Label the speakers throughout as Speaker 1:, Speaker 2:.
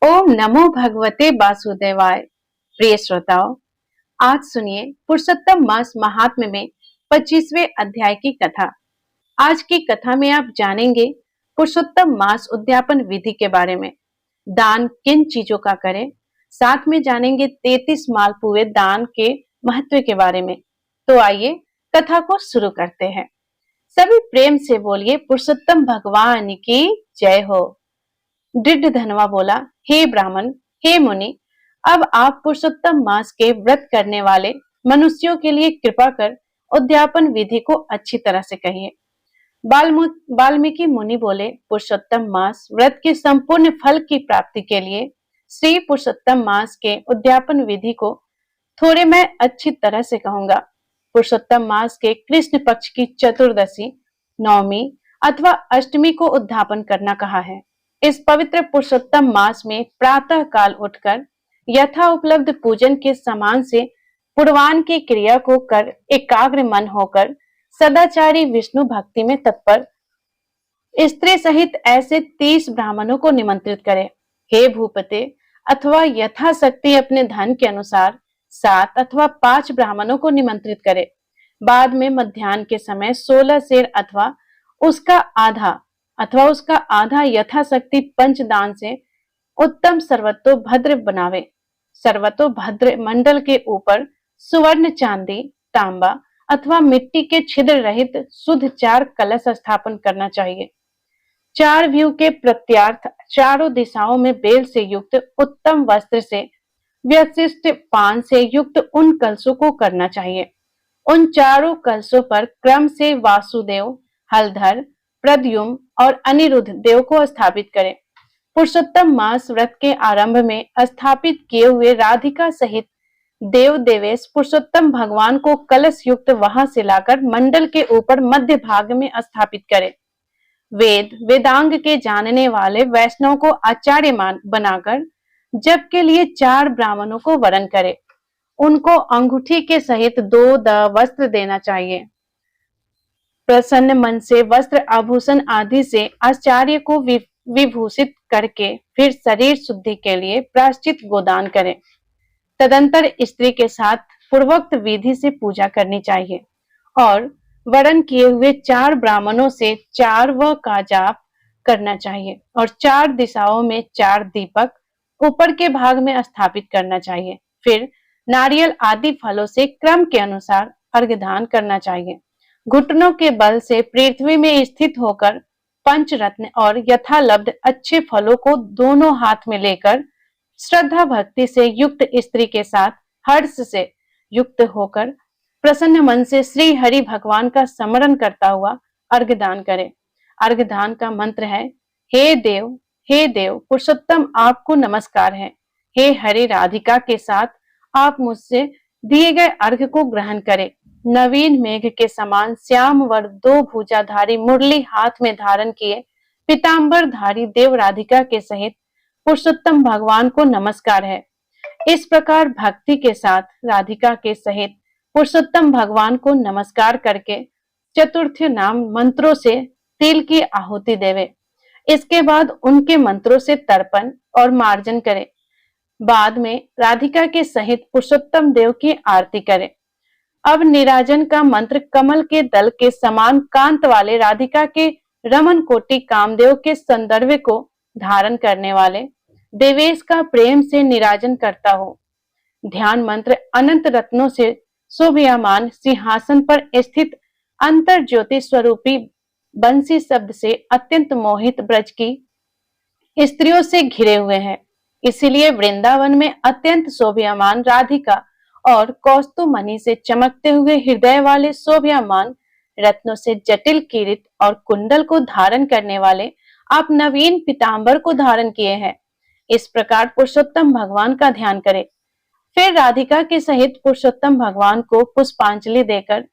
Speaker 1: ओम नमो भगवते वासुदेवाय। प्रिय श्रोताओं, आज सुनिए पुरुषोत्तम मास महात्म्य में 25वें अध्याय की कथा। आज की कथा में आप जानेंगे पुरुषोत्तम मास उद्यापन विधि के बारे में, दान किन चीजों का करें, साथ में जानेंगे 33 मालपुए दान के महत्व के बारे में। तो आइए कथा को शुरू करते हैं। सभी प्रेम से बोलिए पुरुषोत्तम भगवान की जय हो। धनवा बोला, हे ब्राह्मण, हे मुनि, अब आप पुरुषोत्तम मास के व्रत करने वाले मनुष्यों के लिए कृपा कर उद्यापन विधि को अच्छी तरह से कहिए। वाल्मीकि मुनि बोले, पुरुषोत्तम मास व्रत के संपूर्ण फल की प्राप्ति के लिए श्री पुरुषोत्तम मास के उद्यापन विधि को थोड़े मैं अच्छी तरह से कहूंगा। पुरुषोत्तम मास के कृष्ण पक्ष की चतुर्दशी, नवमी अथवा अष्टमी को उद्यापन करना कहा है। इस पवित्र पुरुषोत्तम मास में प्रातः काल उठकर यथा उपलब्ध पूजन के समान से पूर्वान की क्रिया को कर एकाग्र मन होकर सदाचारी विष्णु भक्ति में तत्पर स्त्री सहित ऐसे 30 ब्राह्मणों को निमंत्रित करे। हे भूपते, अथवा यथाशक्ति अपने धन के अनुसार 7 अथवा 5 ब्राह्मणों को निमंत्रित करे। बाद में मध्याह्न के समय 16 सेर अथवा उसका आधा यथाशक्ति पंचदान से उत्तम सर्वतोभद्र बनावे। सर्वतोभद्र मंडल के ऊपर सुवर्ण, चांदी, तांबा अथवा मिट्टी के छिद्र रहित शुद्ध 4 कलश स्थापन करना चाहिए। 4 व्यू के प्रत्यार्थ चारों दिशाओं में बेल से युक्त उत्तम वस्त्र से व्यशिष्ट पान से युक्त उन कलशों को करना चाहिए। उन चारों कलशों पर क्रम से वासुदेव, हलधर, प्रद्युम्न और अनिरुद्ध देव को स्थापित करें। पुरुषोत्तम मास व्रत के आरंभ में स्थापित किए हुए राधिका सहित देव देवेश पुरुषोत्तम भगवान को कलश युक्त वहां से लाकर मंडल के ऊपर मध्य भाग में स्थापित करें। वेदांग के जानने वाले वैष्णव को आचार्य बनाकर जप के लिए 4 ब्राह्मणों को वरण करे। उनको अंगूठी के सहित 2 वस्त्र देना चाहिए। प्रसन्न मन से वस्त्र, आभूषण आदि से आचार्य को विभूषित करके फिर शरीर शुद्धि के लिए प्रायश्चित गोदान करें। तदंतर स्त्री के साथ पूर्वोक्त विधि से पूजा करनी चाहिए और वरण किए हुए 4 ब्राह्मणों से 4 का जाप करना चाहिए और 4 दिशाओं में 4 दीपक ऊपर के भाग में स्थापित करना चाहिए। फिर नारियल आदि फलों से क्रम के अनुसार अर्घ्यदान करना चाहिए। घुटनों के बल से पृथ्वी में स्थित होकर पंचरत्न और यथालब्ध अच्छे फलों को दोनों हाथ में लेकर श्रद्धा भक्ति से युक्त स्त्री के साथ हर्ष से युक्त होकर प्रसन्न मन से श्री हरि भगवान का स्मरण करता हुआ अर्घ्यदान करे। अर्घ्यदान का मंत्र है, हे देव पुरुषोत्तम, आपको नमस्कार है। हे हरि, राधिका के साथ आप मुझसे दिए गए अर्घ्य को ग्रहण करें। नवीन मेघ के समान श्याम वर 2 भुजाधारी मुरली हाथ में धारण किए पीतांबर धारी देव राधिका के सहित पुरुषोत्तम भगवान को नमस्कार है। इस प्रकार भक्ति के साथ राधिका के सहित पुरुषोत्तम भगवान को नमस्कार करके चतुर्थ नाम मंत्रों से तिल की आहुति देवे। इसके बाद उनके मंत्रों से तर्पण और मार्जन करे। बाद में राधिका के सहित पुरुषोत्तम देव की आरती करे। अब निराजन का मंत्र कमल के दल के समान कांत वाले राधिका के रमन कोटि कामदेव के संदर्भ को धारण करने वाले देवेश का प्रेम से निराजन करता हो। ध्यान मंत्र अनंत रत्नों से शोभयामान सिंहासन पर स्थित अंतर ज्योति स्वरूपी बंसी शब्द से अत्यंत मोहित ब्रज की स्त्रियों से घिरे हुए हैं। इसीलिए वृंदावन में अत्यंत शोभयामान राधिका और कौस्तुभमणि से चमकते हुए हृदय वाले शोभयामान रत्नों से जटिल किरीट और कुंडल को धारण करने वाले आप नवीन पीतांबर को धारण किए हैं। इस प्रकार पुरुषोत्तम भगवान का ध्यान करें। फिर राधिका के सहित पुरुषोत्तम भगवान को पुष्पांजलि देकर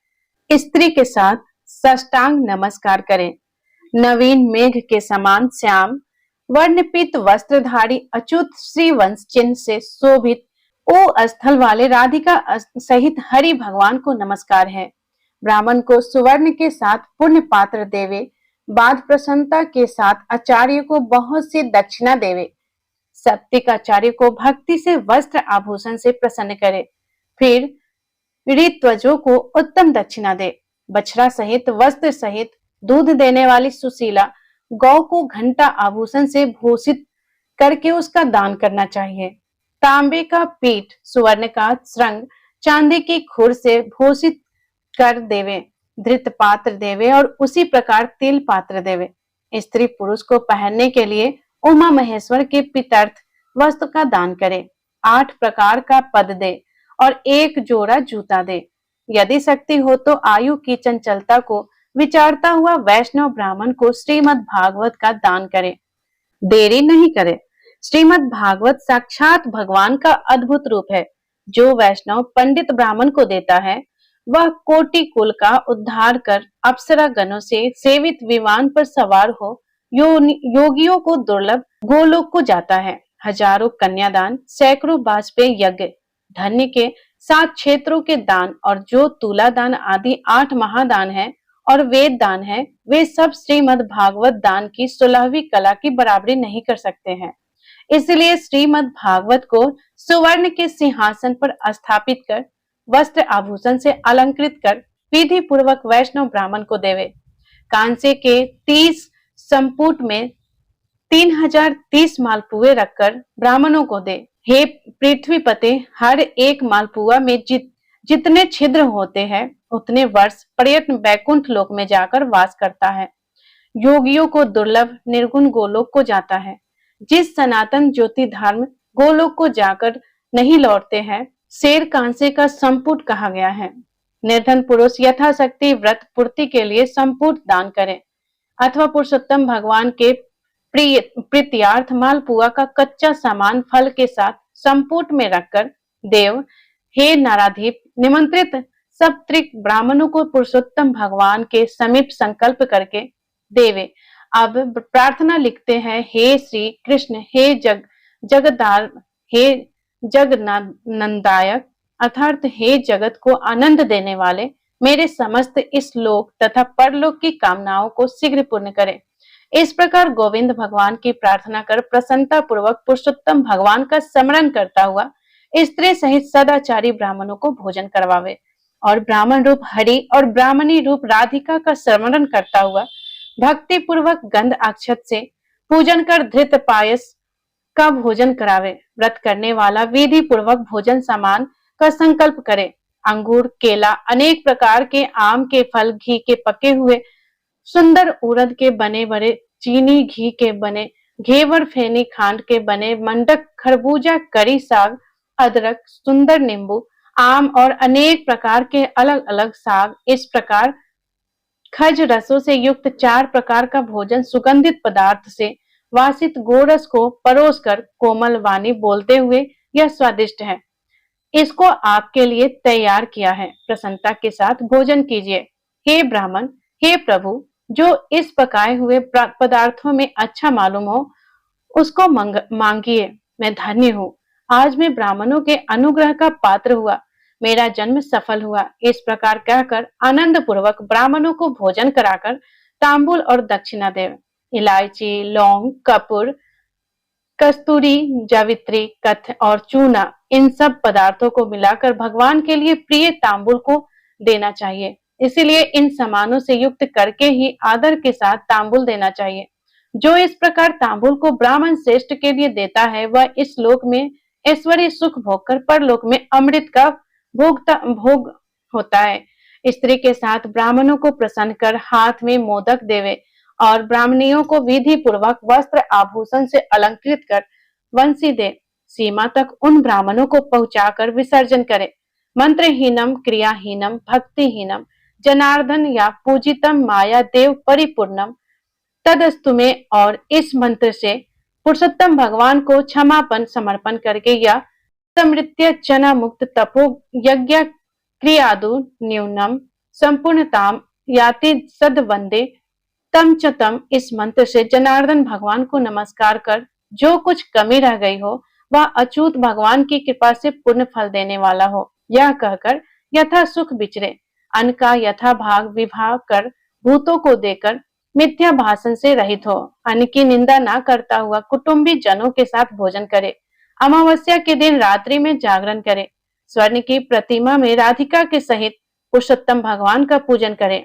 Speaker 1: स्त्री के साथ साष्टांग नमस्कार करें। नवीन मेघ के समान श्याम वर्णपीत वस्त्रधारी अच्युत श्री वंश चिन्ह से शोभित ओ स्थल वाले राधिका सहित हरि भगवान को नमस्कार है। ब्राह्मण को सुवर्ण के साथ पुण्य पात्र देवे। बाद प्रसन्नता के साथ आचार्य को बहुत सी दक्षिणा देवे। सप्तिकाचार्य को भक्ति से वस्त्र आभूषण से प्रसन्न करे। फिर ऋत्वजों को उत्तम दक्षिणा दे। बछड़ा सहित वस्त्र सहित दूध देने वाली सुशीला गौ को घंटा आभूषण से भूषित करके उसका दान करना चाहिए। तांबे का पीठ, स्वर्ण का श्रृंग, चांदी की खुर से भूषित कर देवे। धृत पात्र देवे और उसी प्रकार तिल पात्र देवे। स्त्री पुरुष को पहनने के लिए उमा महेश्वर के पितर्थ वस्त्र का दान करे। 8 प्रकार का पद दे और 1 जोड़ा जूता दे। यदि शक्ति हो तो आयु की चंचलता को विचारता हुआ वैष्णव ब्राह्मण को श्रीमद् भागवत का दान करे। देरी नहीं करे। श्रीमद् भागवत साक्षात भगवान का अद्भुत रूप है। जो वैष्णव पंडित ब्राह्मण को देता है वह कोटि कुल का उद्धार कर अप्सरा गणों से सेवित विमान पर सवार हो योगियों को दुर्लभ गोलोक को जाता है। हजारों कन्यादान, सैकड़ों वाजपेयी यज्ञ, धन्य के 7 क्षेत्रों के दान और जो तुला दान आदि 8 महादान है और वेद दान है, वे सब श्रीमद् भागवत दान की 16वीं कला की बराबरी नहीं कर सकते हैं। इसलिए श्रीमद् भागवत को सुवर्ण के सिंहासन पर स्थापित कर वस्त्र आभूषण से अलंकृत कर विधि पूर्वक वैष्णव ब्राह्मण को देवे। कांसे के 30 संपुट में 3030 मालपुए रखकर ब्राह्मणों को दे। हे पृथ्वीपते, हर एक मालपुआ में जितने छिद्र होते हैं उतने वर्ष पर्यटन वैकुंठ लोक में जाकर वास करता है। योगियों को दुर्लभ निर्गुण गोलोक को जाता है। जिस सनातन ज्योति धर्म गोलोक को जाकर नहीं लौटते हैं, शेर कांसे का संपुट कहा गया है। निर्धन पुरुष यथाशक्ति व्रत पूर्ति के लिए संपुट दान करे अथवा पुरुषोत्तम भगवान के प्रीत्यार्थ मालपुआ का कच्चा सामान फल के साथ संपुट में रखकर देव, हे नाराधीप, निमंत्रित सब त्रिक ब्राह्मणों को पुरुषोत्तम भगवान के समीप संकल्प करके देवे। अब प्रार्थना लिखते हैं, हे श्री कृष्ण, हे जगदार, हे जगनंदायक, अर्थात हे जगत को आनंद देने वाले, मेरे समस्त इस लोक तथा परलोक की कामनाओं को शीघ्र पूर्ण करे। इस प्रकार गोविंद भगवान की प्रार्थना कर प्रसन्नता पूर्वक पुरुषोत्तम भगवान का स्मरण करता हुआ स्त्री सहित सदाचारी ब्राह्मणों को भोजन करवावे और ब्राह्मण रूप हरि और ब्राह्मणी रूप राधिका का स्मरण करता हुआ भक्ति पूर्वक गंध अक्षत से पूजन कर धृत पायस का भोजन करावे। व्रत करने वाला विधि पूर्वक भोजन सामान का संकल्प करे। अंगूर, केला, अनेक प्रकार के आम के फल, घी के पके हुए, सुंदर उड़द के बने बड़े, चीनी घी के बने, घेवर फेनी खांड के बने, मंडक, खरबूजा, करी साग, अदरक, सुंदर नींबू, आम और अनेक प्रकार के अलग अलग साग, इस प्रकार खज रसों से युक्त 4 प्रकार का भोजन सुगंधित पदार्थ से वासित गोरस को परोस कर कोमल वाणी बोलते हुए, यह स्वादिष्ट है, इसको आपके लिए तैयार किया है, प्रसन्नता के साथ भोजन कीजिए। हे ब्राह्मण, हे प्रभु, जो इस पकाए हुए पदार्थों में अच्छा मालूम हो उसको मांगिए। मैं धन्य हूँ, आज मैं ब्राह्मणों के अनुग्रह का पात्र हुआ, मेरा जन्म सफल हुआ। इस प्रकार कहकर आनंद पूर्वक ब्राह्मणों को भोजन कराकर तांबूल और दक्षिणा देव। इलायची, लौंग, कपूर, कस्तूरी, जावित्री, कथ और चूना, इन सब पदार्थों को मिलाकर भगवान के लिए प्रिय तांबूल को देना चाहिए। इसीलिए इन सामानों से युक्त करके ही आदर के साथ तांबूल देना चाहिए। जो इस प्रकार तांबूल को ब्राह्मण श्रेष्ठ के लिए देता है, वह इस लोक में ऐश्वर्य सुख भोग कर परलोक में अमृत का भोग होता है। स्त्री के साथ ब्राह्मणों को प्रसन्न कर हाथ में मोदक देवे और ब्राह्मणियों को विधि पूर्वक वस्त्र आभूषण से अलंकृत कर वंशी दे। सीमा तक उन ब्राह्मणों को पहुंचाकर विसर्जन करे। मंत्रहीनम, क्रियाहीनम, भक्तिहीनम, जनार्दन या पूजितम माया देव परिपूर्णम तदस्तु में, और इस मंत्र से पुरुषोत्तम भगवान को क्षमापन समर्पण करके या समृत्य जना मुक्त तपो यज्ञ क्रियादु न्यूनम संपूर्णताम याति सद वंदे तम च तम, इस मंत्र से जनार्दन भगवान को नमस्कार कर जो कुछ कमी रह गई हो वह अचूत भगवान की कृपा से पूर्ण फल देने वाला हो, यह कहकर यथा सुख विचरे। अन्न का यथा भाग विभाग कर भूतों को देकर मिथ्या भाषण से रहित हो, अन्न की निंदा ना करता हुआ कुटुंबी जनों के साथ भोजन करे, अमावस्या के दिन रात्रि में जागरण करे, स्वर्ण की प्रतिमा में राधिका के सहित पुरुषोत्तम भगवान का पूजन करे।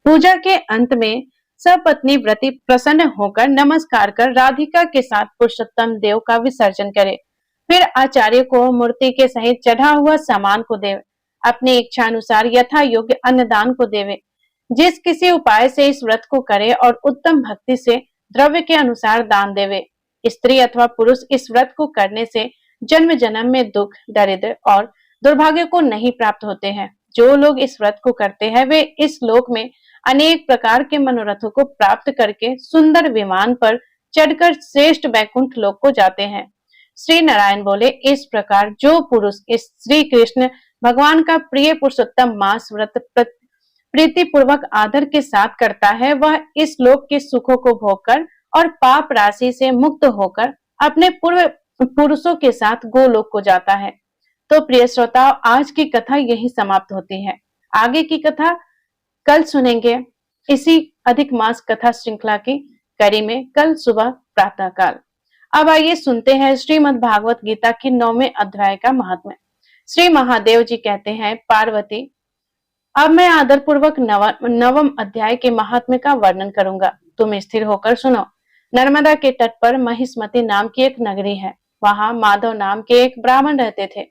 Speaker 1: पूजा के अंत में सपत्नी व्रती प्रसन्न होकर नमस्कार कर राधिका के साथ पुरुषोत्तम देव का विसर्जन करे। फिर आचार्य को मूर्ति के सहित चढ़ा हुआ सामान को देवे, अपनी इच्छा अनुसार यथा योग्य अन्नदान को देवे। जिस किसी उपाय से इस व्रत को करे और उत्तम भक्ति से द्रव्य के अनुसार दान देवे। स्त्री अथवा पुरुष इस व्रत को करने से जन्म जन्म में दुख, दरिद्र और दुर्भाग्य को नहीं प्राप्त होते हैं। जो लोग इस व्रत को करते हैं वे इस लोक में अनेक प्रकार के मनोरथों को प्राप्त करके सुंदर विमान पर चढ़कर श्रेष्ठ वैकुंठ लोक को जाते हैं। श्री नारायण बोले, इस प्रकार जो पुरुष इस श्री कृष्ण भगवान का प्रिय पुरुषोत्तम मास व्रत प्रीति पूर्वक आदर के साथ करता है, वह इस लोक के सुखों को भोगकर और पाप राशि से मुक्त होकर अपने पूर्व पुरुषों के साथ गोलोक को जाता है। तो प्रिय श्रोताओ, आज की कथा यही समाप्त होती है। आगे की कथा कल सुनेंगे इसी अधिक मास कथा श्रृंखला की कड़ी में, कल सुबह प्रातः काल। अब आइए सुनते हैं श्रीमद् भागवत गीता की 9वें अध्याय का महात्म्य। श्री महादेव जी कहते हैं, पार्वती, अब मैं आदर पूर्वक नवम अध्याय के महात्म्य का वर्णन करूंगा, तुम स्थिर होकर सुनो। नर्मदा के तट पर महिष्मती नाम की एक नगरी है। वहां माधव नाम के एक ब्राह्मण रहते थे,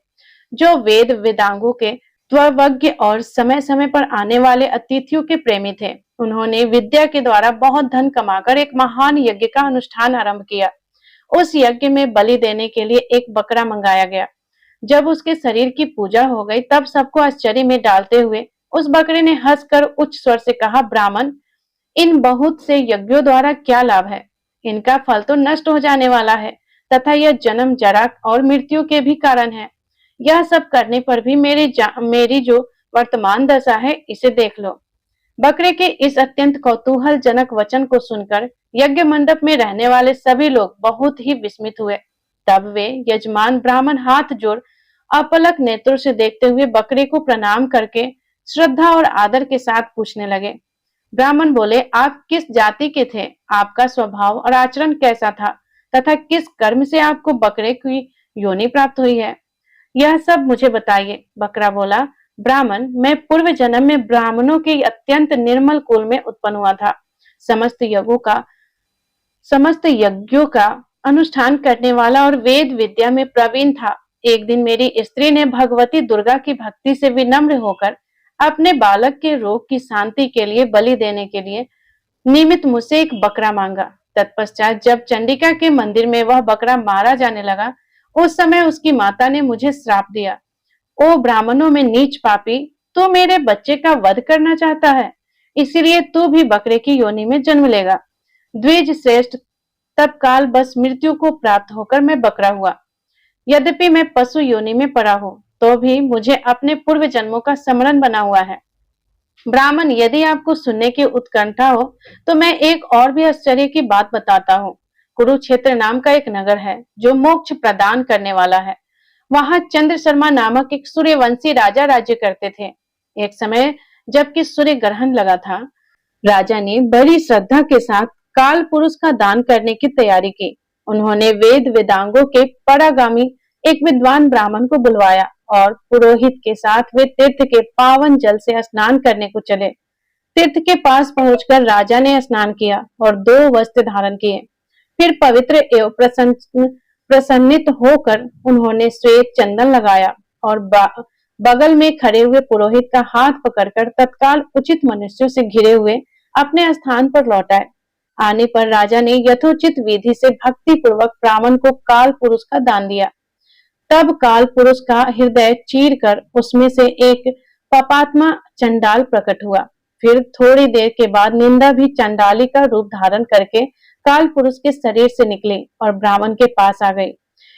Speaker 1: जो वेद वेदांगों के त्ववज्ञ और समय समय पर आने वाले अतिथियों के प्रेमी थे। उन्होंने विद्या के द्वारा बहुत धन कमाकर एक महान यज्ञ का अनुष्ठान आरंभ किया। उस यज्ञ में बलि देने के लिए एक बकरा मंगाया गया। जब उसके शरीर की पूजा हो गई, तब सबको आश्चर्य में डालते हुए उस बकरे ने हंसकर उच्च स्वर से कहा, ब्राह्मण, इन बहुत से यज्ञों द्वारा क्या लाभ है? इनका फल तो नष्ट हो जाने वाला है तथा यह जन्म, जरा और मृत्यु के भी कारण है। यह सब करने पर भी मेरी जो वर्तमान दशा है, इसे देख लो। बकरे के इस अत्यंत कौतूहलजनक वचन को सुनकर यज्ञ मंडप में रहने वाले सभी लोग बहुत ही विस्मित हुए। तब वे यजमान ब्राह्मण हाथ जोड़ अपलक नेत्रों से देखते हुए बकरे को प्रणाम करके श्रद्धा और आदर के साथ पूछने लगे। ब्राह्मण बोले, आप किस जाति के थे? आपका स्वभाव और आचरण कैसा था तथा किस कर्म से आपको बकरे की योनि प्राप्त हुई है? यह सब मुझे बताइए। बकरा बोला, ब्राह्मण, मैं पूर्व जन्म में ब्राह्मणों के अत्यंत निर्मल कुल में उत्पन्न हुआ था। समस्त यज्ञों का अनुष्ठान करने वाला और वेद विद्या में प्रवीण था। एक दिन मेरी स्त्री ने भगवती दुर्गा की भक्ति से विनम्र होकर अपने बालक के रोग की शांति के लिए बलि देने के लिए निमित्त मुझसे एक बकरा मांगा। तत्पश्चात जब चंडिका के मंदिर में वह बकरा मारा जाने लगा, उस समय उसकी माता ने मुझे श्राप दिया, ओ ब्राह्मणों में नीच पापी, तू मेरे बच्चे का वध करना चाहता है, इसीलिए तू भी बकरे की योनि में जन्म लेगा। द्विज श्रेष्ठ, तत्काल बस मृत्यु को प्राप्त होकर मैं बकरा हुआ। यद्यपि मैं पशु योनि में पड़ा हूँ, तो भी मुझे अपने पूर्व जन्मों का स्मरण बना हुआ है। ब्राह्मण, यदि आपको सुनने की उत्कंठा हो तो मैं एक और भी आश्चर्य की बात बताता हूँ। कुरुक्षेत्र नाम का एक नगर है जो मोक्ष प्रदान करने वाला है। वहां चंद्र शर्मा नामक एक सूर्यवंशी राजा राज्य करते थे। एक समय जबकि सूर्य ग्रहण लगा था, राजा ने बड़ी श्रद्धा के साथ काल पुरुष का दान करने की तैयारी की। उन्होंने वेद वेदांगों के परागामी एक विद्वान ब्राह्मण को बुलवाया और पुरोहित के साथ वे तीर्थ के पावन जल से स्नान करने को चले। तीर्थ के पास पहुंचकर राजा ने स्नान किया और 2 वस्त्र धारण किए। फिर पवित्र एवं प्रसन्नित होकर उन्होंने श्वेत चंदन लगाया और बगल में खड़े हुए पुरोहित का हाथ पकड़कर तत्काल उचित मनुष्यों से घिरे हुए अपने स्थान पर लौट आए। आने पर राजा ने यथोचित विधि से भक्ति पूर्वक ब्राह्मण को काल पुरुष का दान दिया। तब काल पुरुष का हृदय चीर कर उसमें से एक पापात्मा चंडाल प्रकट हुआ। फिर थोड़ी देर के बाद निंदा भी चंडाली का रूप धारण करके काल पुरुष के शरीर से निकली और ब्राह्मण के पास आ गई।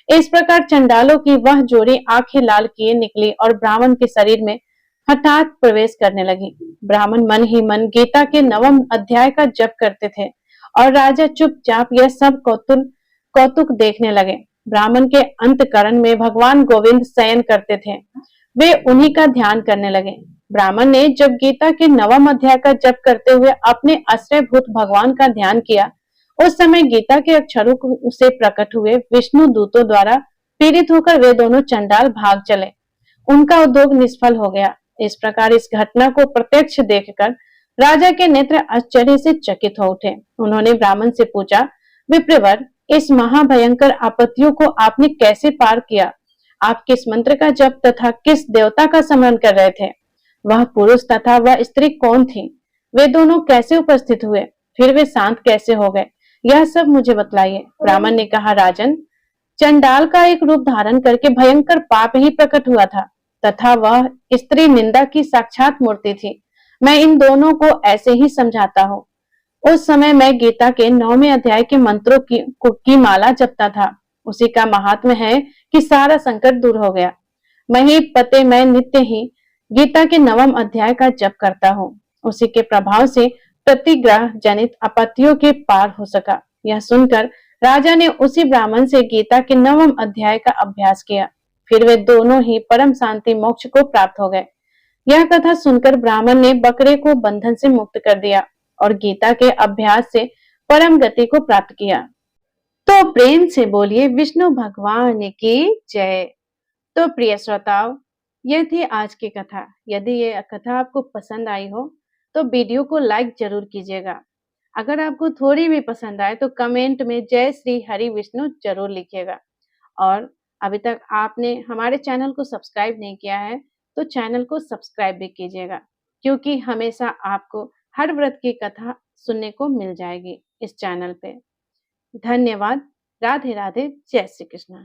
Speaker 1: इस प्रकार चंडालों की वह जोड़ी आंखें लाल किए निकली और ब्राह्मण के शरीर में हठात प्रवेश करने लगी। ब्राह्मण मन ही मन गीता के 9वें अध्याय का जप करते थे और राजा चुपचाप यह सब कौतुक देखने लगे। ब्राह्मण के अंतकरण में भगवान गोविंद शयन करते थे। वे उन्हीं का ध्यान करने लगे। ब्राह्मण ने जब गीता के नवम अध्याय का जप करते हुए अपने आश्रयभूत भगवान का ध्यान किया, उस समय गीता के अक्षरों से प्रकट हुए विष्णु दूतों द्वारा पीड़ित होकर वे दोनों चंडाल भाग चले। उनका उद्योग निष्फल हो गया। इस प्रकार इस घटना को प्रत्यक्ष देखकर राजा के नेत्र आश्चर्य से चकित हो उठे। उन्होंने ब्राह्मण से पूछा, विप्रवर, इस महाभयंकर आपत्तियों को आपने कैसे पार किया? आप किस मंत्र का जप तथा किस देवता का स्मरण कर रहे थे? वह पुरुष तथा वह स्त्री कौन थी? वे दोनों कैसे उपस्थित हुए? फिर वे शांत कैसे हो गए? यह सब मुझे बतलाइए। ब्राह्मण ने कहा, राजन, चंडाल का एक रूप धारण करके भयंकर पाप ही प्रकट हुआ था तथा वह स्त्री निंदा की साक्षात मूर्ति थी। मैं इन दोनों को ऐसे ही समझाता हूँ। उस समय मैं गीता के 9वें अध्याय के मंत्रों की माला जपता था। उसी का महात्म्य है कि सारा संकट दूर हो गया। वहीं पते मैं नित्य ही गीता के 9वें अध्याय का जप करता हूँ। उसी के प्रभाव से प्रतिग्रह जनित आपत्तियों के पार हो सका। यह सुनकर राजा ने उसी ब्राह्मण से गीता के 9वें अध्याय का अभ्यास किया। फिर वे दोनों ही परम शांति मोक्ष को प्राप्त हो गए। यह कथा सुनकर ब्राह्मण ने बकरे को बंधन से मुक्त कर दिया और गीता के अभ्यास से परम गति को प्राप्त किया। तो प्रेम से बोलिए विष्णु भगवान की जय। तो प्रिय श्रोताओ, यह थी आज की कथा। यदि ये कथा आपको पसंद आई हो तो वीडियो को लाइक जरूर कीजिएगा। अगर आपको थोड़ी भी पसंद आए तो कमेंट में जय श्री हरि विष्णु जरूर लिखिएगा। और अभी तक आपने हमारे चैनल को सब्सक्राइब नहीं किया है तो चैनल को सब्सक्राइब भी कीजिएगा, क्योंकि हमेशा आपको हर व्रत की कथा सुनने को मिल जाएगी इस चैनल पे। धन्यवाद। राधे राधे। जय श्री कृष्ण।